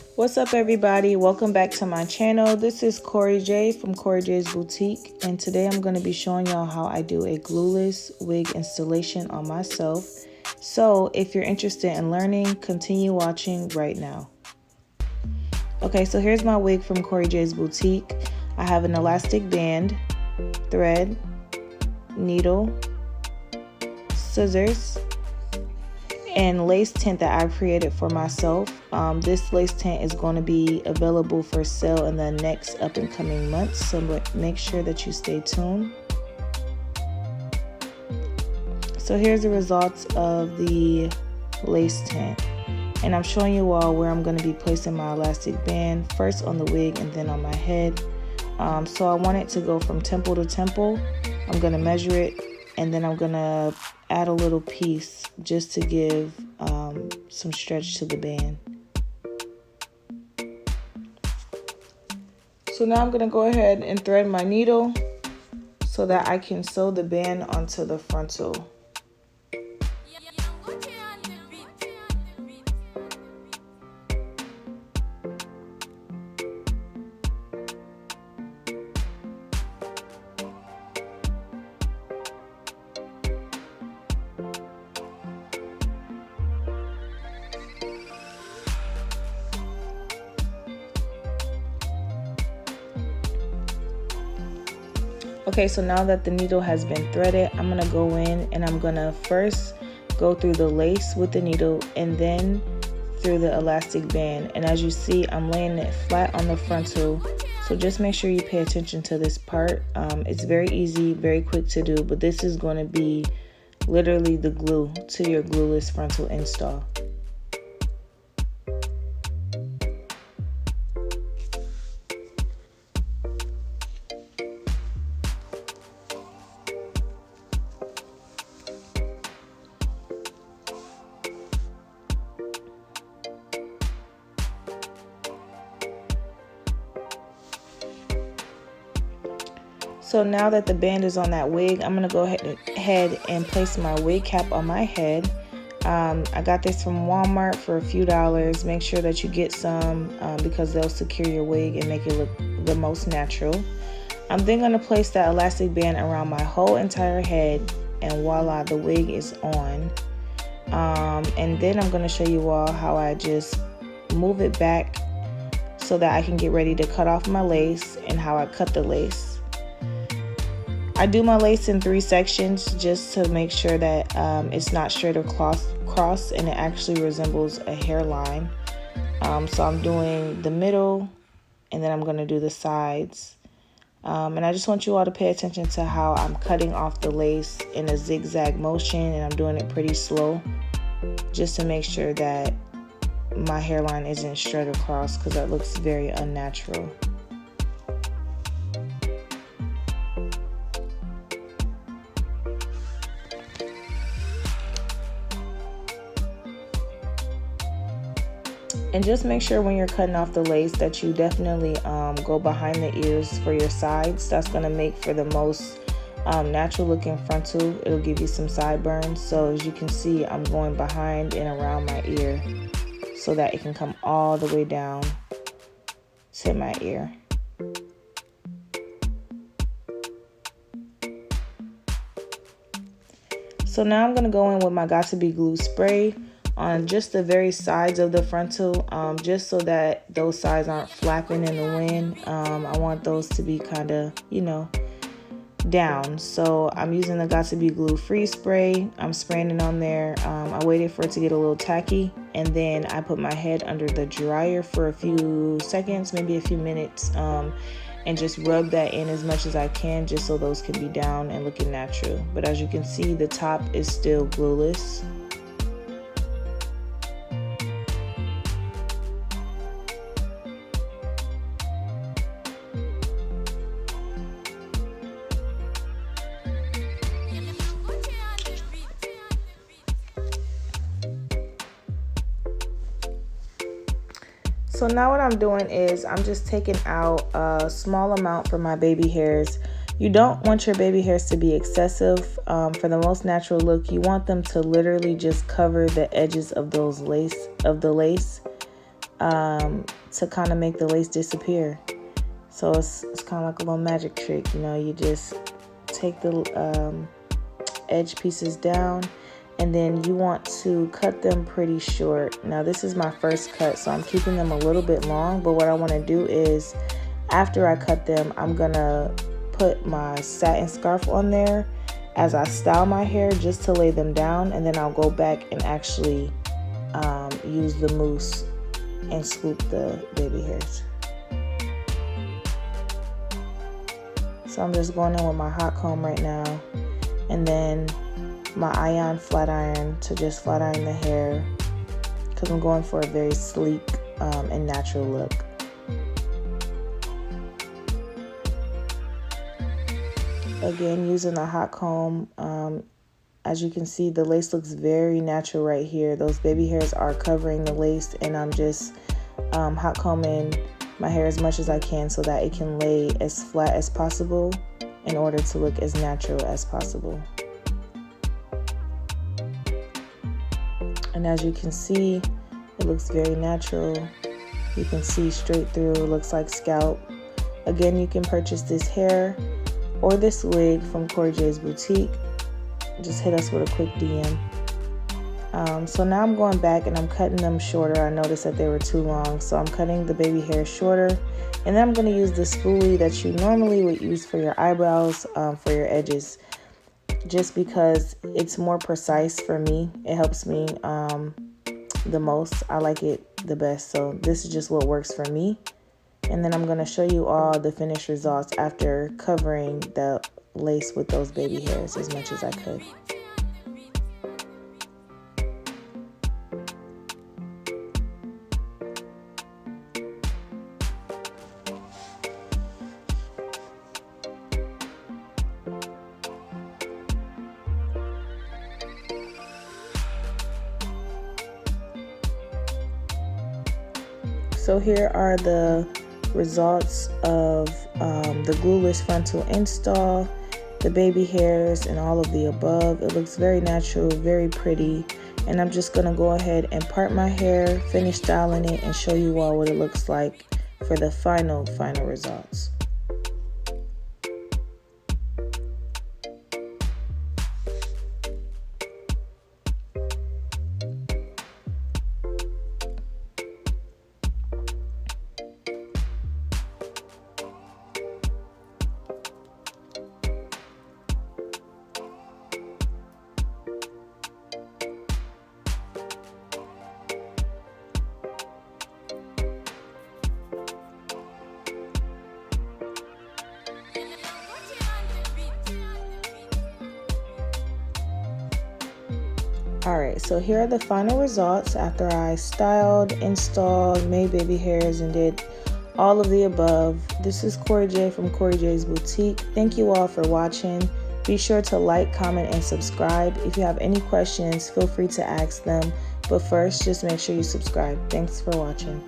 What's up, everybody? Welcome back to my channel. This is Corey J from KoreeJsboutique, and today I'm going to be showing y'all how I do a glueless wig installation on myself. So if you're interested in learning, continue watching right now. Okay, so here's my wig from KoreeJsboutique. I have an elastic band, thread, needle, scissors, and lace tint that I've created for myself. This lace tint is going to be available for sale in the next up and coming months, so make sure that you stay tuned. So here's the results of the lace tint, and I'm showing you all where I'm going to be placing my elastic band, first on the wig and then on my head. So I want it to go from temple to temple. I'm going to measure it, and then I'm going to add a little piece just to give some stretch to the band. So now I'm going to go ahead and thread my needle so that I can sew the band onto the frontal. Okay, so now that the needle has been threaded, I'm going to go in and I'm going to first go through the lace with the needle and then through the elastic band. And as you see, I'm laying it flat on the frontal. So just make sure you pay attention to this part. It's very easy, very quick to do, but this is going to be literally the glue to your glueless frontal install. So now that the band is on that wig, I'm going to go ahead and place my wig cap on my head. I got this from Walmart for a few dollars. Make sure that you get some because they'll secure your wig and make it look the most natural. I'm then going to place that elastic band around my whole entire head, and voila, the wig is on. And then I'm going to show you all how I just move it back so that I can get ready to cut off my lace, and how I cut the lace. I do my lace in 3 sections just to make sure that it's not straight across and it actually resembles a hairline. So I'm doing the middle, and then I'm going to do the sides. And I just want you all to pay attention to how I'm cutting off the lace in a zigzag motion, and I'm doing it pretty slow just to make sure that my hairline isn't straight across, because that looks very unnatural. And just make sure when you're cutting off the lace that you definitely go behind the ears for your sides. That's going to make for the most natural looking frontal. It'll give you some sideburns. So as you can see, I'm going behind and around my ear so that it can come all the way down to my ear. So now I'm going to go in with my Got2bglued spray on just the very sides of the frontal, just so that those sides aren't flapping in the wind. I want those to be kind of, down. So I'm using the Got2bglued free spray. I'm spraying it on there. I waited for it to get a little tacky, and then I put my head under the dryer for a few seconds, maybe a few minutes, and just rub that in as much as I can, just so those can be down and looking natural. But as you can see, the top is still glueless. So now what I'm doing is I'm just taking out a small amount for my baby hairs. You don't want your baby hairs to be excessive. For the most natural look, you want them to literally just cover the edges of the lace. to kind of make the lace disappear. So it's kind of like a little magic trick, you know. You just take the edge pieces down, and then you want to cut them pretty short. Now this is my first cut, so I'm keeping them a little bit long, but what I want to do is after I cut them, I'm gonna put my satin scarf on there as I style my hair just to lay them down, and then I'll go back and actually use the mousse and swoop the baby hairs. So I'm just going in with my hot comb right now, and then my iron flat iron to just flat iron the hair, because I'm going for a very sleek and natural look. Again, using the hot comb, as you can see, the lace looks very natural right here. Those baby hairs are covering the lace, and I'm just hot combing my hair as much as I can so that it can lay as flat as possible in order to look as natural as possible. And as you can see, it looks very natural. You can see straight through, it looks like scalp. Again, you can purchase this hair or this wig from KoreeJsboutique. Just hit us with a quick DM. So now I'm going back and I'm cutting them shorter. I noticed that they were too long, so I'm cutting the baby hair shorter. And then I'm going to use the spoolie that you normally would use for your eyebrows, for your edges, just because it's more precise for me. It helps me the most. I like it the best, so this is just what works for me. And then I'm going to show you all the finished results after covering the lace with those baby hairs as much as I could. So here are the results of the glueless frontal install, the baby hairs, and all of the above. It looks very natural, very pretty, and I'm just gonna go ahead and part my hair, finish styling it, and show you all what it looks like for the final results. Alright, so here are the final results after I styled, installed, made baby hairs, and did all of the above. This is Koree J from KoreeJsboutique. Thank you all for watching. Be sure to like, comment, and subscribe. If you have any questions, feel free to ask them. But first, just make sure you subscribe. Thanks for watching.